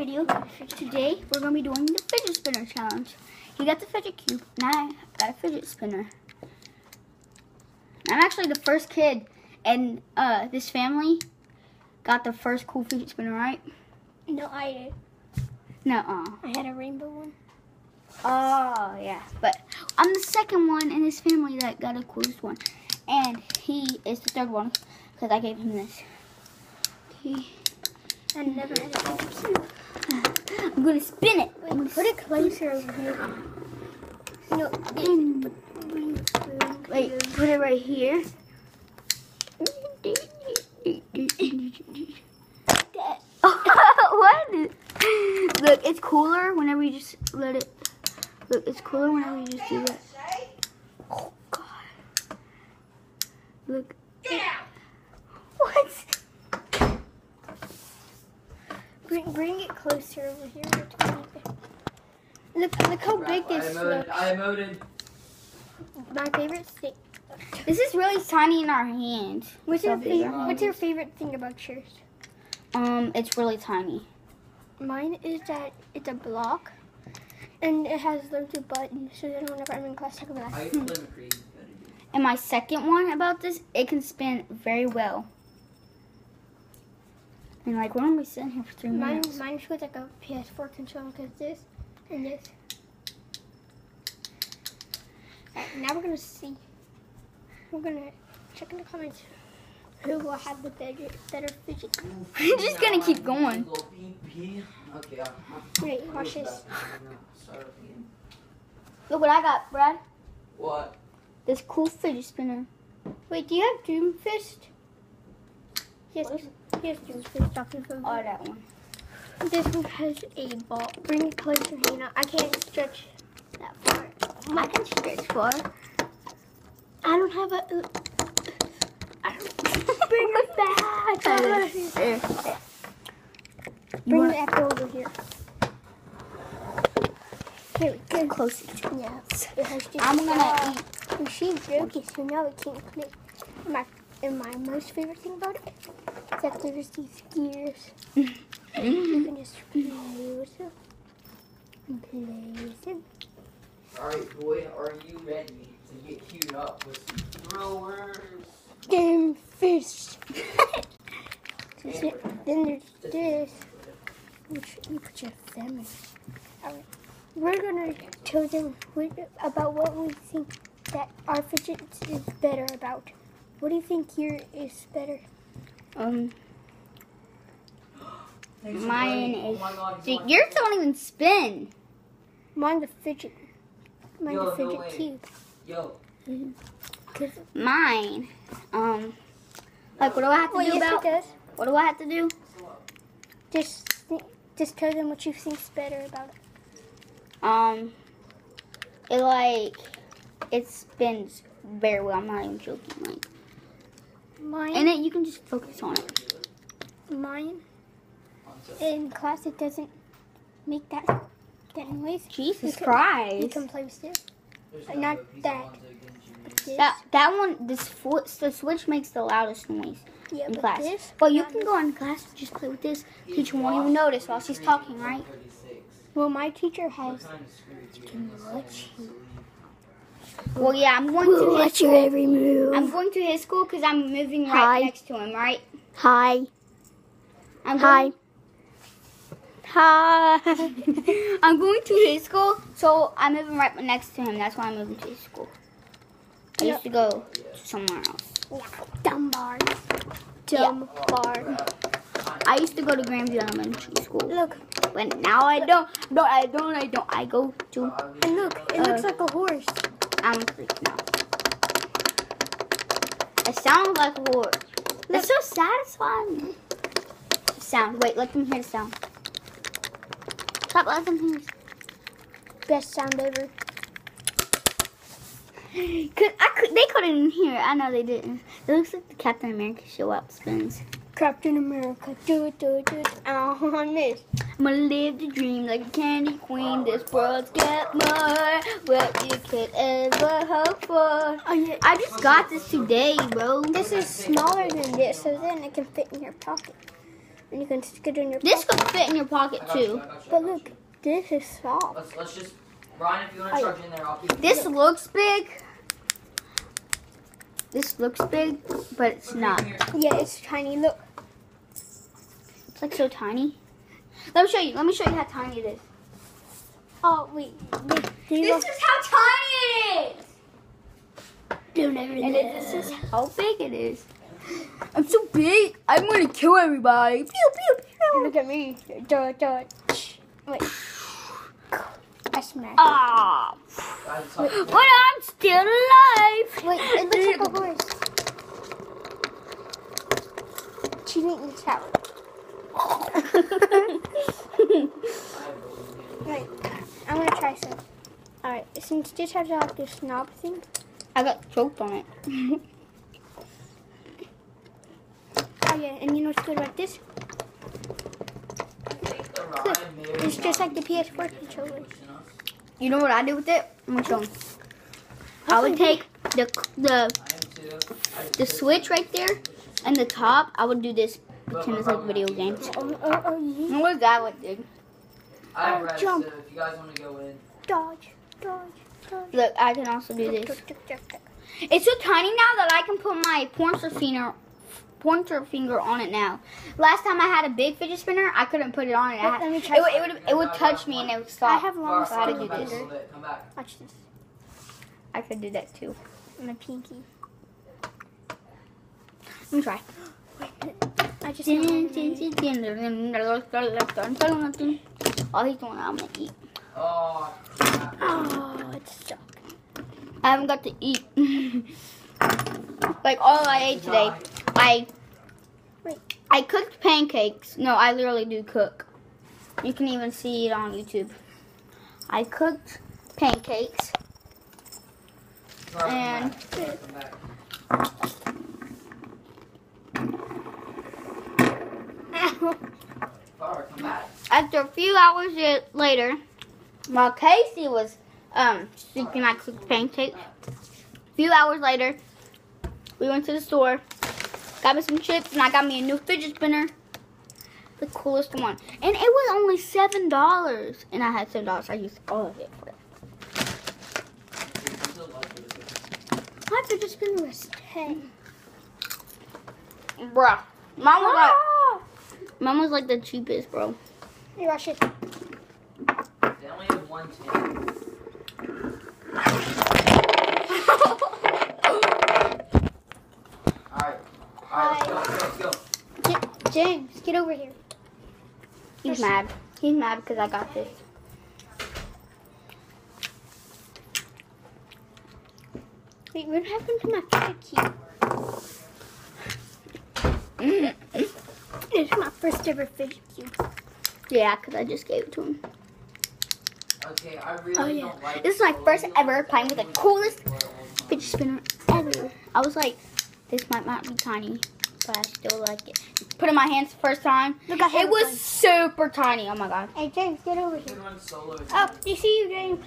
video. Today we're gonna be doing the fidget spinner challenge. He got the fidget cube, and I got a fidget spinner. I'm actually the first kid in this family got the first cool fidget spinner, right? No, I did. No, I had a rainbow one. Oh yeah, but I'm the second one in this family that got the coolest one, and he is the third one because I gave him this. I never had a fidget spinner. I'm gonna spin it. Wait, put it closer over here. No, wait, put it right here. What? Look, it's cooler whenever you just let it. Look, it's cooler whenever you just do that. Oh God! Look. What? bring it closer over here. Look how big this looks. I emoted. My favorite thing. This is really tiny in our hands. What's your favorite thing about yours? It's really tiny. Mine is that it's a block, and it has loads of buttons, so then whenever I'm in class, I can be like, And my second one about this, it can spin very well. And like, we're only sitting here for 3 minutes. Mine's with like a PS4 controller, because this and this. Alright, now we're gonna see. We're gonna check in the comments who will have the better fidget. I'm just gonna keep going. Okay. Wait, watch this. Look what I got, Brad. What? This cool fidget spinner. Wait, do you have Doom Fist? Yes, Doom Fist. Talking from Oh, that one. This one has a ball. Bring it closer, Hannah. I can't stretch that far. I can stretch far. I don't have a. Bring it back. There. Bring the apple over here. Here, Get closer. yes. It has just I'm gonna eat. And she broke it, so now it can't play. And my most favorite thing about it is that there's these gears. You can just play with them. And play with them. Alright, boy, are you ready to get queued up with some throwers? Game Fist. Then there's this, which you put your thumb in. Alright. We're gonna tell them about what we think that our fidget is better about. What do you think yours is better? Mine is. Oh my God, See, yours don't even spin. Mine's the fidget. Mine's Yo, the no fidget way. cube. Yo. Mine. Like, what do I have to do Yes, about? it does. What do I have to do? Just tell them what you think's better about it. It spins very well. I'm not even joking. Like, Mine. and you can just focus on it. Mine. In class, it doesn't make that noise. Jesus You Christ. can play with it. Not that. But this. That one, the switch makes the loudest noise Yeah, in but class. this. But you can go in class and just play with this. Teacher won't even notice while she's talking, right? Well, my teacher has. Can watch you. Well, yeah, I'm going to his Watch your every move. I'm going to his school because I'm moving right Hi. next to him, right? Hi. I'm Hi. going, Hi. I'm going to his school, so I'm moving right next to him. That's why I'm moving to his school. I used to go to somewhere else. Dumb bar. Dumb bar. I used to go to Grandview Elementary School. Look. But now I don't. I go to. And look. It looks like a horse. I'm freaking out. It sounds like a horse. It's so satisfying. Sound. Wait, let them hear the sound. Stop, let them hear. Best sound ever. They couldn't even hear it. I know they didn't. It looks like the Captain America show up spins. Captain America. Do it. Oh, I missed. I'm gonna live the dream like a candy queen. This world's got more what you could ever hope for. Oh, yeah. I just got this today, bro. This is smaller than this, so then it can fit in your pocket. and you can stick it in your This pocket. could fit in your pocket too. But look, this is soft. Let's just, Brian, if you want to charge in there, I'll keep it. This looks big. This looks big, but it's not. Yeah, it's tiny. Look. It's like so tiny. Let me show you. Let me show you how tiny it is. Oh wait. This is how tiny it is. Do never. And this is how big it is. I'm so big. I'm gonna kill everybody. Pew pew pew. Look at me. Do it. Wait. I smashed. Ah. Wait. But I'm still alive. Wait, it looks like a horse. Cheating in the shower. Wait, I'm gonna try some. Alright, since this has like this knob thing. I got choked on it. Oh yeah, and you know what's good about this? Look, it's just like the PS4 controller. You know what I do with it? I'm gonna show 'em. I would take the switch right there and the top. I would do this pretend it's like video games. Yeah. What that would do? I have red, so Jump. if you guys want to go in. Dodge. Look, I can also do this. It's so tiny now that I can put my pointer finger on it now. Last time I had a big fidget spinner, I couldn't put it on it. Let me try. It would touch me and it would stop. I have long so I had to do Come back this. a little bit, come back. Watch this. I could do that too. My pinky. Let me try. I just. Oh, he's the one I'm gonna eat. Oh, crap. Oh, it's stuck. I haven't got to eat. Like all I ate today, I cooked pancakes. No, I literally do cook. You can even see it on YouTube. I cooked pancakes. And Come back. Farrah, come back. after a few hours later, while Casey was sleeping, I cooked pancakes. A few hours later, we went to the store, got me some chips, and I got me a new fidget spinner. The coolest one. And it was only $7. And I had $7. I used all of it for it. My fidget spinner was 10. Bruh. Mine was like the cheapest, bro. Hey, watch it. They only have 110. Alright, let's go. James, get over here. He's mad. He's mad because I got this. Wait, what happened to my fidget cube? It's my first ever fidget cube. Yeah, because I just gave it to him. Okay, I really don't like This is my first ever playing with the coolest fidget spinner ever. I was like, this might not be tiny, but I still like it. Put it in my hands the first time. Look, I have It was one. super tiny. Oh my god. Hey, James, get over here. Good one solo. Oh, you see you, James?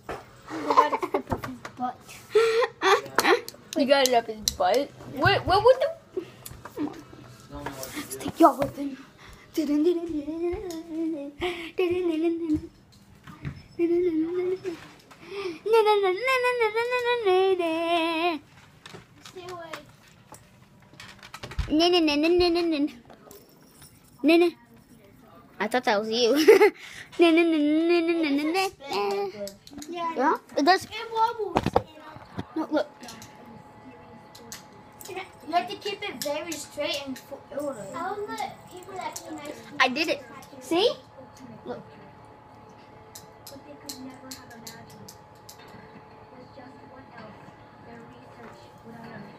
I got a flip of his butt. You got it up his butt. What would the... Don't know what to do. Take y'all with him. Stay away. I thought that was you. Yeah, it does. It wobbles. No, look. You have to keep it very straight and order. I'll let people that feel nice. I did it. See? Look. What they could never have imagined was just what else their research would unearth.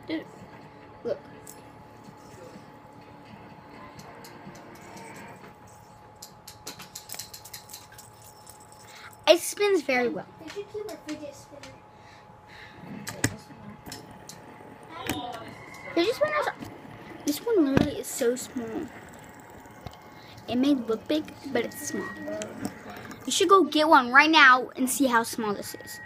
Dude, look. It spins very well. They should keep a fidget spinner. Fidget spinners. This one literally is so small. It may look big, but it's small. You should go get one right now and see how small this is.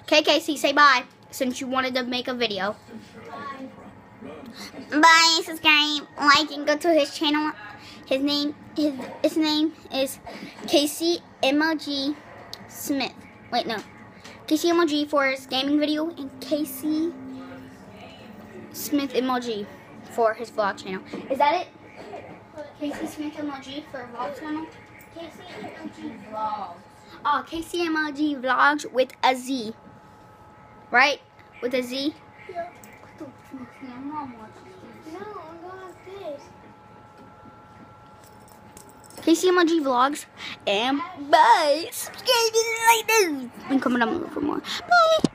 Okay, Casey, say bye since you wanted to make a video. Bye. Bye, subscribe, like, and go to his channel. His name is Casey MLG Smith. Wait, no. Casey MLG for his gaming video and Casey Smith MLG for his vlog channel. Is that it? Casey Smith MLG for a vlog channel? Casey MLG Vlogs. Oh, Casey MLG Vlogs with a Z. Right? With a Z? Yeah. No, I'm going like this. Casey MLG Vlogs and bye. Subscribe and like this. And comment down below for more. Bye.